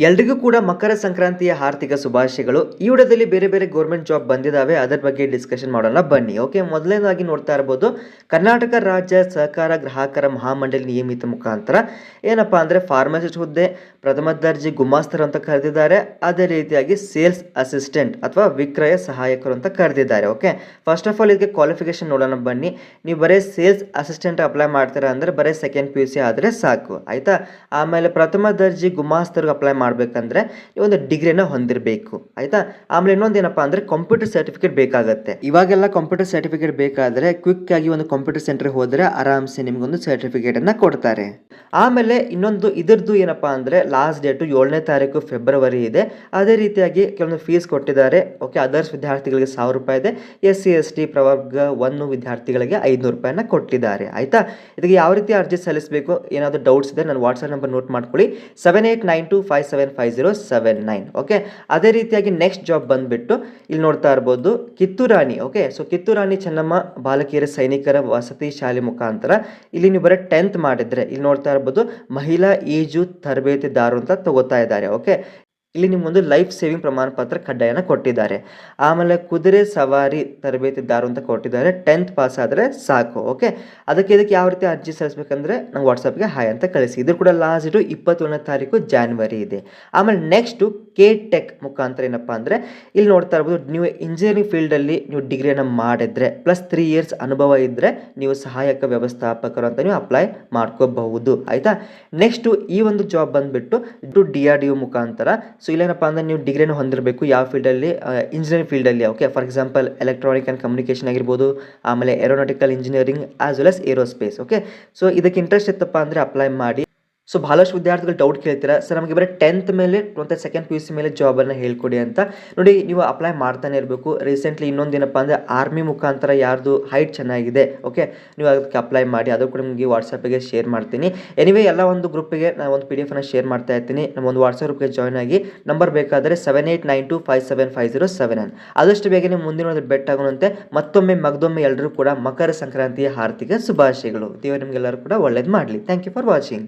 ಎಲ್ರಿಗೂ ಕೂಡ ಮಕರ ಸಂಕ್ರಾಂತಿಯ ಆರ್ಥಿಕ ಶುಭಾಶಯಗಳು. ಈ ವಿಡಿಯೋದಲ್ಲಿ ಬೇರೆ ಬೇರೆ ಗೌರ್ಮೆಂಟ್ ಜಾಬ್ ಬಂದಿದ್ದಾವೆ, ಅದರ ಬಗ್ಗೆ ಡಿಸ್ಕಷನ್ ಮಾಡೋಣ ಬನ್ನಿ. ಓಕೆ, ಮೊದಲನೇದಾಗಿ ನೋಡ್ತಾ ಇರ್ಬೋದು, ಕರ್ನಾಟಕ ರಾಜ್ಯ ಸಹಕಾರ ಗ್ರಾಹಕರ ಮಹಾಮಂಡಳಿ ನಿಯಮಿತ ಮುಖಾಂತರ ಏನಪ್ಪ ಅಂದರೆ ಫಾರ್ಮಸಿಸ್ಟ್ ಹುದ್ದೆ, ಪ್ರಥಮ ದರ್ಜೆ ಗುಮಾಸ್ತರು ಅಂತ ಕರೆದಿದ್ದಾರೆ. ಅದೇ ರೀತಿಯಾಗಿ ಸೇಲ್ಸ್ ಅಸಿಸ್ಟೆಂಟ್ ಅಥವಾ ವಿಕ್ರಯ ಸಹಾಯಕರು ಅಂತ ಕರೆದಿದ್ದಾರೆ. ಓಕೆ, ಫಸ್ಟ್ ಆಫ್ ಆಲ್ ಇದಕ್ಕೆ ಕ್ವಾಲಿಫಿಕೇಶನ್ ನೋಡೋಣ ಬನ್ನಿ. ನೀವು ಬರೀ ಸೇಲ್ಸ್ ಅಸಿಸ್ಟೆಂಟ್ ಅಪ್ಲೈ ಮಾಡ್ತೀರಾ ಅಂದರೆ ಬರೀ ಸೆಕೆಂಡ್ PUC ಆದರೆ ಸಾಕು, ಆಯಿತಾ. ಆಮೇಲೆ ಪ್ರಥಮ ದರ್ಜೆ ಗುಮಾಸ್ತರಿಗೆ ಅಪ್ಲೈ ಮಾಡಬೇಕಂದ್ರೆ ನೀವು ಒಂದು ಡಿಗ್ರಿನ ಹೊಂದಿರಬೇಕು, ಆಯಿತಾ. ಆಮೇಲೆ ಇನ್ನೊಂದೇನಪ್ಪ ಅಂದರೆ ಕಂಪ್ಯೂಟರ್ ಸರ್ಟಿಫಿಕೇಟ್ ಬೇಕಾಗುತ್ತೆ. ಇವಾಗೆಲ್ಲ ಕಂಪ್ಯೂಟರ್ ಸರ್ಟಿಫಿಕೇಟ್ ಬೇಕಾದರೆ ಕ್ವಿಕ್ ಆಗಿ ಒಂದು ಕಂಪ್ಯೂಟರ್ ಸೆಂಟರ್ ಹೋದರೆ ಆರಾಮ್ಸೆ ನಿಮಗೊಂದು ಸರ್ಟಿಫಿಕೇಟನ್ನು ಕೊಡ್ತಾರೆ. ಆಮೇಲೆ ಇನ್ನೊಂದು ಇದರದ್ದು ಏನಪ್ಪ ಅಂದರೆ ಲಾಸ್ಟ್ ಡೇಟು 7ನೇ ತಾರೀಕು ಫೆಬ್ರವರಿ ಇದೆ. ಅದೇ ರೀತಿಯಾಗಿ ಕೆಲವೊಂದು ಫೀಸ್ ಕೊಟ್ಟಿದ್ದಾರೆ. ಓಕೆ, ಅದರ್ಸ್ ವಿದ್ಯಾರ್ಥಿಗಳಿಗೆ 1000 ರೂಪಾಯಿ ಇದೆ. SC ST ಪ್ರವರ್ಗ 1 ವಿದ್ಯಾರ್ಥಿಗಳಿಗೆ 500 ರೂಪಾಯಿನ ಕೊಟ್ಟಿದ್ದಾರೆ, ಆಯಿತಾ. ಇದಕ್ಕೆ ಯಾವ ರೀತಿ ಅರ್ಜಿ ಸಲ್ಲಿಸಬೇಕು, ಏನಾದರೂ ಡೌಟ್ಸ್ ಇದೆ ನನ್ನ ವಾಟ್ಸಪ್ ನಂಬರ್ ನೋಟ್ ಮಾಡ್ಕೊಳ್ಳಿ, 7892575079. ಓಕೆ, ಅದೇ ರೀತಿಯಾಗಿ ನೆಕ್ಸ್ಟ್ ಜಾಬ್ ಬಂದುಬಿಟ್ಟು ಇಲ್ಲಿ ನೋಡ್ತಾ ಇರ್ಬೋದು ಕಿತ್ತೂರಾಣಿ. ಓಕೆ, ಸೊ ಕಿತ್ತೂರಾಣಿ ಚೆನ್ನಮ್ಮ ಬಾಲಕಿಯರ ಸೈನಿಕರ ವಸತಿ ಶಾಲೆ ಮುಖಾಂತರ ಇಲ್ಲಿ ನೀವು ಬರೀ 10th ಮಾಡಿದ್ರೆ ಇಲ್ಲಿ ನೋಡ್ತಾ ಇರ್ಬೋದು ಮಹಿಳಾ ಈಜು ತರಬೇತಿದಾರರು ಅಂತ ತಗೋತಾ ಇದ್ದಾರೆ. ಓಕೆ, ಇಲ್ಲಿ ನಿಮ್ಮೊಂದು ಲೈಫ್ ಸೇವಿಂಗ್ ಪ್ರಮಾಣ ಪತ್ರ ಕಡ್ಡಾಯನ ಕೊಟ್ಟಿದ್ದಾರೆ. ಆಮೇಲೆ ಕುದುರೆ ಸವಾರಿ ತರಬೇತಿದಾರರು ಅಂತ ಕೊಟ್ಟಿದ್ದಾರೆ. 10th ಪಾಸ್ ಆದರೆ ಸಾಕು. ಓಕೆ, ಇದಕ್ಕೆ ಯಾವ ರೀತಿ ಅರ್ಜಿ ಸಲ್ಲಿಸಬೇಕಂದ್ರೆ ನಂಗೆ ವಾಟ್ಸಪ್ಗೆ ಹಾಯ್ ಅಂತ ಕಳಿಸಿ. ಇದು ಕೂಡ ಲಾಸ್ಟ್ ಡೇಟು 21ನೇ ತಾರೀಕು ಜಾನ್ವರಿ ಇದೆ. ಆಮೇಲೆ ನೆಕ್ಸ್ಟು KTech ಮುಖಾಂತರ ಏನಪ್ಪ ಅಂದರೆ ಇಲ್ಲಿ ನೋಡ್ತಾ ಇರ್ಬೋದು ನೀವು ಇಂಜಿನಿಯರಿಂಗ್ ಫೀಲ್ಡಲ್ಲಿ ನೀವು ಡಿಗ್ರಿಯನ್ನು ಮಾಡಿದ್ರೆ ಪ್ಲಸ್ 3 years ಅನುಭವ ಇದ್ದರೆ ನೀವು ಸಹಾಯಕ ವ್ಯವಸ್ಥಾಪಕರು ಅಂತ ನೀವು ಅಪ್ಲೈ ಮಾಡ್ಕೋಬಹುದು, ಆಯಿತಾ. ನೆಕ್ಸ್ಟು ಈ ಒಂದು ಜಾಬ್ ಬಂದುಬಿಟ್ಟು DRDO ಮುಖಾಂತರ. ಸೊ ಇಲ್ಲೇನಪ್ಪ ಅಂದರೆ ನೀವು ಡಿಗ್ರಿನ ಹೊಂದಿರಬೇಕು ಯಾವ ಫೀಲ್ಡಲ್ಲಿ, ಇಂಜಿನಿಯರಿಂಗ್ ಫೀಲ್ಡಲ್ಲಿ. Okay, for example electronic and communication ಆಗಿರ್ಬೋದು, ಆಮೇಲೆ aeronautical engineering as well as aerospace. Okay, so ಇದಕ್ಕೆ ಇಂಟ್ರೆಸ್ಟ್ ಇತ್ತಪ್ಪ ಅಂದರೆ ಅಪ್ಲೈ ಮಾಡಿ. ಸೊ ಬಹಳಷ್ಟು ವಿದ್ಯಾರ್ಥಿಗಳು ಡೌಟ್ ಕೇಳ್ತೀರಾ, ಸರ್ ನಮಗೆ ಬರೀ 10th ಮೇಲೆ ಮತ್ತು ಸೆಕೆಂಡ್ PUC ಮೇಲೆ ಜಾಬನ್ನು ಹೇಳ್ಕೊಡಿ ಅಂತ. ನೋಡಿ, ನೀವು ಅಪ್ಲೈ ಮಾಡ್ತಾನೆ ಇರಬೇಕು. ರೀಸೆಂಟ್ಲಿ ಇನ್ನೊಂದೇನಪ್ಪ ಅಂದರೆ ಆರ್ಮಿ ಮುಖಾಂತರ ಯಾರ್ದು ಹೈಟ್ ಚೆನ್ನಾಗಿದೆ, ಓಕೆ, ನೀವು ಅದಕ್ಕೆ ಅಪ್ಲೈ ಮಾಡಿ. ಅದು ಕೂಡ ನಿಮಗೆ ವಾಟ್ಸಪ್ಪಿಗೆ ಶೇರ್ ಮಾಡ್ತೀನಿ. ಎನಿವೇ ಎಲ್ಲ ಒಂದು ಗ್ರೂಪಿಗೆ ನಾನು ಒಂದು PDF ಶೇರ್ ಮಾಡ್ತಾ ಇರ್ತೀನಿ. ನಮ್ಮ ಒಂದು ವಾಟ್ಸಪ್ ಗ್ರೂಪ್ಗೆ ಜಾಯ್ನ್ ಆಗಿ. ನಂಬರ್ ಬೇಕಾದರೆ 7892575079. ಆದಷ್ಟು ಬೇಗನೆ ಮುಂದಿನ ಒಂದು ಬೆಟ್ ಆಗೋಣಂತೆ. ಮತ್ತೊಮ್ಮೆ ಮಗದೊಮ್ಮೆ ಎಲ್ಲರೂ ಕೂಡ ಮಕರ ಸಂಕ್ರಾಂತಿಯ ಆರ್ಥಿಕ ಶುಭಾಶಯಗಳು. ದೇವರು ನಿಮಗೆಲ್ಲರೂ ಕೂಡ ಒಳ್ಳೇದು ಮಾಡಲಿ. Thank you for watching.